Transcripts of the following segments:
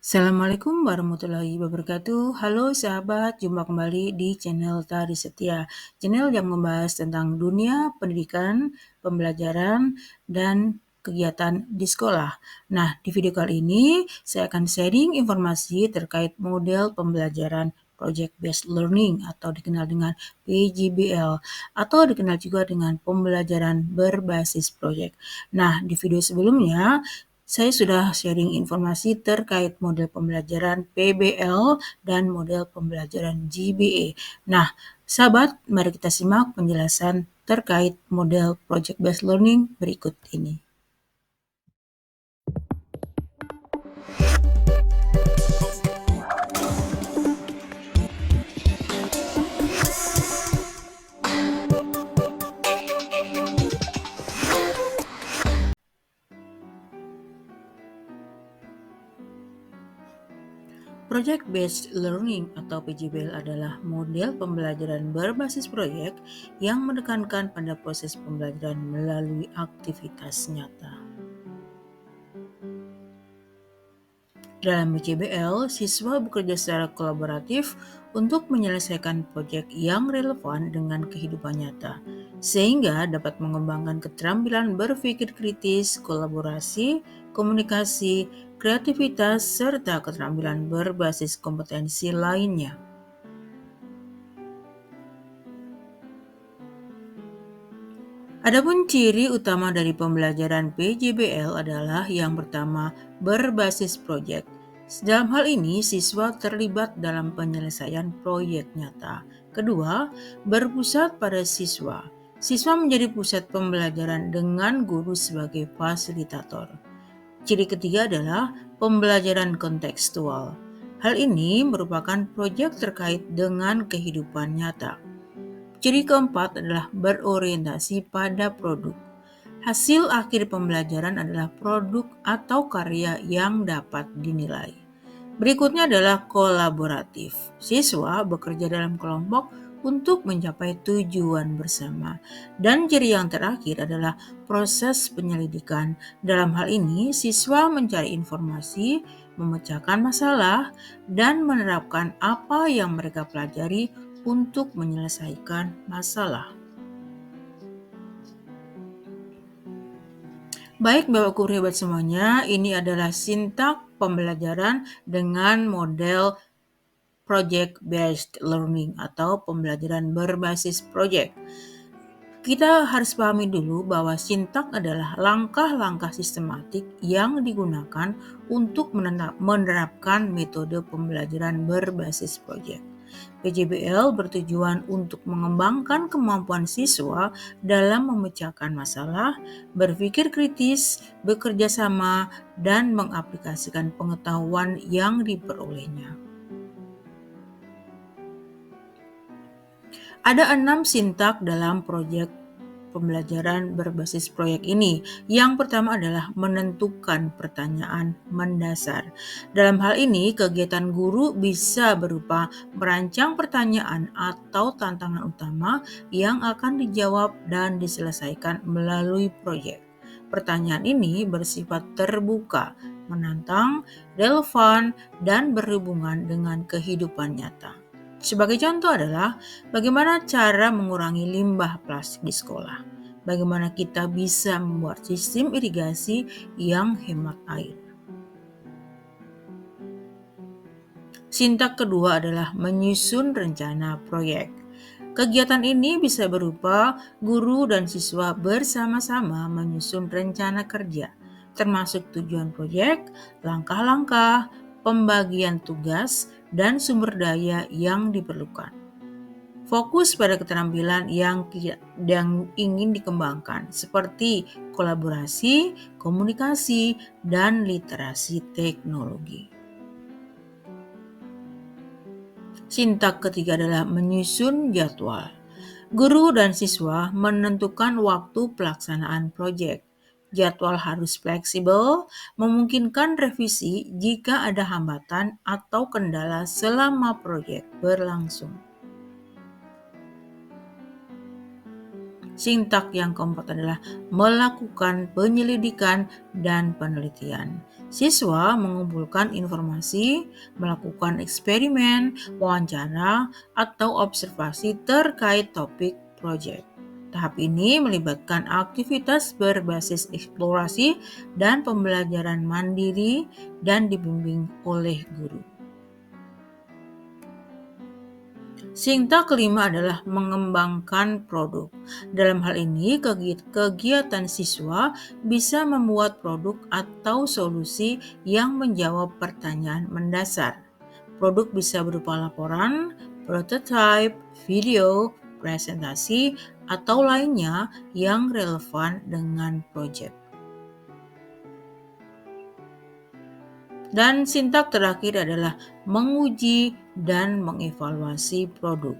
Assalamualaikum warahmatullahi wabarakatuh. Halo sahabat, jumpa kembali di channel Tari Setia. Channel yang membahas tentang dunia pendidikan, pembelajaran, dan kegiatan di sekolah. Nah, di video kali ini saya akan sharing informasi terkait model pembelajaran Project Based Learning atau dikenal dengan PJBL atau dikenal juga dengan pembelajaran berbasis proyek. Nah, di video sebelumnya saya sudah sharing informasi terkait model pembelajaran PBL dan model pembelajaran GBA. Nah, sahabat, mari kita simak penjelasan terkait model Project Based Learning berikut ini. Project Based Learning atau PJBL adalah model pembelajaran berbasis proyek yang menekankan pada proses pembelajaran melalui aktivitas nyata. Dalam PJBL, siswa bekerja secara kolaboratif untuk menyelesaikan proyek yang relevan dengan kehidupan nyata, sehingga dapat mengembangkan keterampilan berpikir kritis, kolaborasi, komunikasi, kreativitas, serta keterampilan berbasis kompetensi lainnya. Adapun ciri utama dari pembelajaran PJBL adalah yang pertama, berbasis proyek. Dalam hal ini, siswa terlibat dalam penyelesaian proyek nyata. Kedua, berpusat pada siswa. Siswa menjadi pusat pembelajaran dengan guru sebagai fasilitator. Ciri ketiga adalah pembelajaran kontekstual. Hal ini merupakan proyek terkait dengan kehidupan nyata. Ciri keempat adalah berorientasi pada produk. Hasil akhir pembelajaran adalah produk atau karya yang dapat dinilai. Berikutnya adalah kolaboratif. Siswa bekerja dalam kelompok untuk mencapai tujuan bersama. Dan ciri yang terakhir adalah proses penyelidikan. Dalam hal ini, siswa mencari informasi, memecahkan masalah, dan menerapkan apa yang mereka pelajari untuk menyelesaikan masalah. Baik Bapak Guru hebat semuanya, ini adalah sintak pembelajaran dengan model Project Based Learning atau pembelajaran berbasis proyek. Kita harus pahami dulu bahwa sintak adalah langkah-langkah sistematik yang digunakan untuk menerapkan metode pembelajaran berbasis proyek. PJBL bertujuan untuk mengembangkan kemampuan siswa dalam memecahkan masalah, berpikir kritis, bekerja sama, dan mengaplikasikan pengetahuan yang diperolehnya. Ada 6 sintak dalam proyek pembelajaran berbasis proyek ini. Yang pertama adalah menentukan pertanyaan mendasar. Dalam hal ini, kegiatan guru bisa berupa merancang pertanyaan atau tantangan utama yang akan dijawab dan diselesaikan melalui proyek. Pertanyaan ini bersifat terbuka, menantang, relevan, dan berhubungan dengan kehidupan nyata. Sebagai contoh adalah bagaimana cara mengurangi limbah plastik di sekolah. Bagaimana kita bisa membuat sistem irigasi yang hemat air. Sintak kedua adalah menyusun rencana proyek. Kegiatan ini bisa berupa guru dan siswa bersama-sama menyusun rencana kerja, termasuk tujuan proyek, langkah-langkah, pembagian tugas, dan sumber daya yang diperlukan. Fokus pada keterampilan yang ingin dikembangkan, seperti kolaborasi, komunikasi, dan literasi teknologi. Sintak ketiga adalah menyusun jadwal. Guru dan siswa menentukan waktu pelaksanaan proyek. Jadwal harus fleksibel, memungkinkan revisi jika ada hambatan atau kendala selama proyek berlangsung. Sintak yang keempat adalah melakukan penyelidikan dan penelitian. Siswa mengumpulkan informasi, melakukan eksperimen, wawancara, atau observasi terkait topik proyek. Tahap ini melibatkan aktivitas berbasis eksplorasi dan pembelajaran mandiri dan dibimbing oleh guru. Sintak kelima adalah mengembangkan produk. Dalam hal ini, kegiatan siswa bisa membuat produk atau solusi yang menjawab pertanyaan mendasar. Produk bisa berupa laporan, prototipe, video, presentasi, atau lainnya yang relevan dengan proyek. Dan sintak terakhir adalah menguji dan mengevaluasi produk.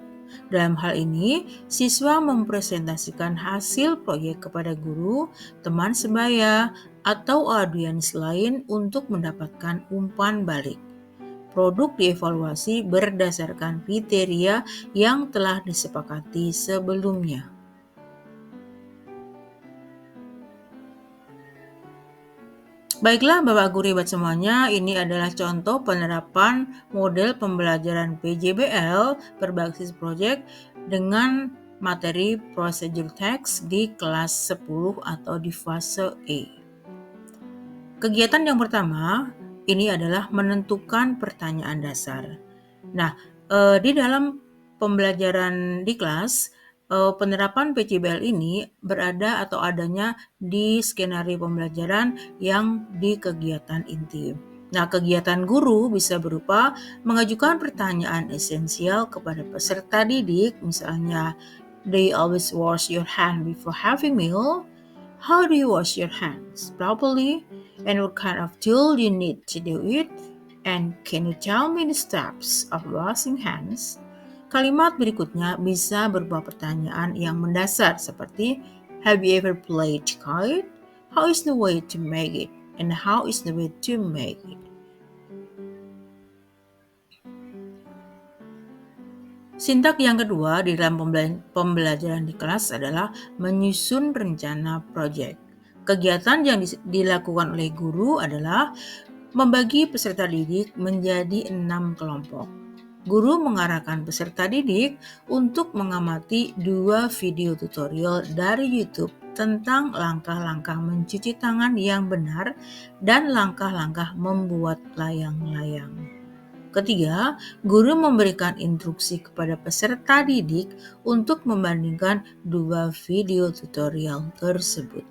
Dalam hal ini, siswa mempresentasikan hasil proyek kepada guru, teman sebaya, atau audiens lain untuk mendapatkan umpan balik. Produk dievaluasi berdasarkan kriteria yang telah disepakati sebelumnya. Baiklah Bapak Guru Ibu semuanya, ini adalah contoh penerapan model pembelajaran PJBL berbasis proyek dengan materi prosedur teks di kelas 10 atau di fase E. Kegiatan yang pertama, ini adalah menentukan pertanyaan dasar. Nah, di dalam pembelajaran di kelas, penerapan PJBL ini berada atau adanya di skenario pembelajaran yang di kegiatan inti. Nah, kegiatan guru bisa berupa mengajukan pertanyaan esensial kepada peserta didik, misalnya, do you always wash your hand before having meal? How do you wash your hands properly? And what kind of tool you need to do it? And can you tell me the steps of washing hands? Kalimat berikutnya bisa berupa pertanyaan yang mendasar seperti have you ever played kite? How is the way to make it? And how is the way to make it? Sintak yang kedua di dalam pembelajaran di kelas adalah menyusun rencana proyek. Kegiatan yang dilakukan oleh guru adalah membagi peserta didik menjadi 6 kelompok. Guru mengarahkan peserta didik untuk mengamati 2 video tutorial dari YouTube tentang langkah-langkah mencuci tangan yang benar dan langkah-langkah membuat layang-layang. Ketiga, guru memberikan instruksi kepada peserta didik untuk membandingkan 2 video tutorial tersebut.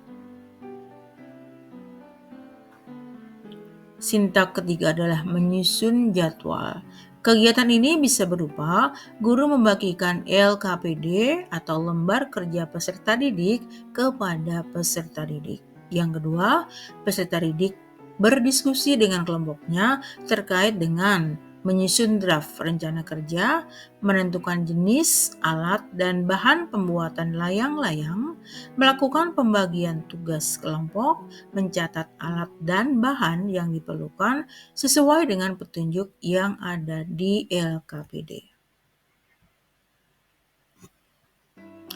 Sintak ketiga adalah menyusun jadwal. Kegiatan ini bisa berupa guru membagikan LKPD atau lembar kerja peserta didik kepada peserta didik. Yang kedua, peserta didik berdiskusi dengan kelompoknya terkait dengan menyusun draft rencana kerja, menentukan jenis, alat, dan bahan pembuatan layang-layang, melakukan pembagian tugas kelompok, mencatat alat dan bahan yang diperlukan sesuai dengan petunjuk yang ada di LKPD.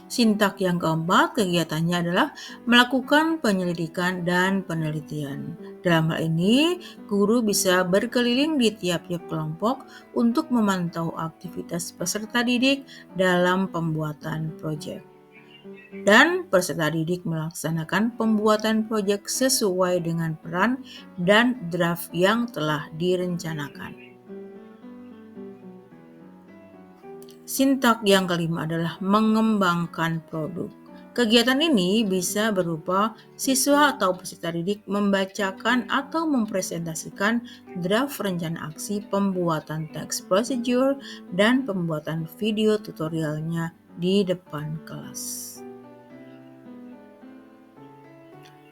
Sintak yang keempat, kegiatannya adalah melakukan penyelidikan dan penelitian. Dalam hal ini, guru bisa berkeliling di tiap-tiap kelompok untuk memantau aktivitas peserta didik dalam pembuatan proyek. Dan peserta didik melaksanakan pembuatan proyek sesuai dengan peran dan draft yang telah direncanakan. Sintak yang kelima adalah mengembangkan produk. Kegiatan ini bisa berupa siswa atau peserta didik membacakan atau mempresentasikan draft rencana aksi pembuatan teks prosedur dan pembuatan video tutorialnya di depan kelas.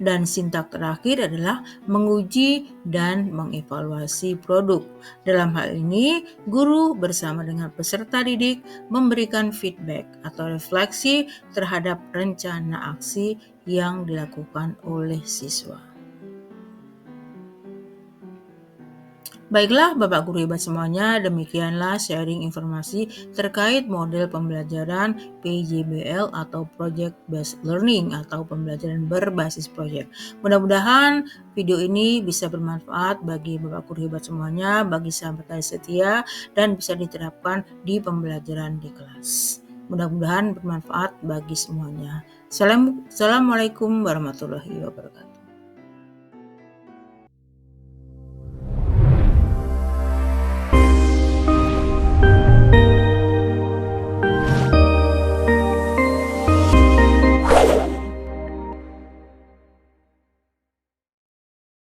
Dan sintak terakhir adalah menguji dan mengevaluasi produk. Dalam hal ini, guru bersama dengan peserta didik memberikan feedback atau refleksi terhadap rencana aksi yang dilakukan oleh siswa. Baiklah Bapak Guru hebat semuanya, demikianlah sharing informasi terkait model pembelajaran PJBL atau Project Based Learning atau pembelajaran berbasis proyek. Mudah-mudahan video ini bisa bermanfaat bagi Bapak Guru hebat semuanya, bagi sahabat saya setia, dan bisa diterapkan di pembelajaran di kelas. Mudah-mudahan bermanfaat bagi semuanya. Assalamualaikum warahmatullahi wabarakatuh.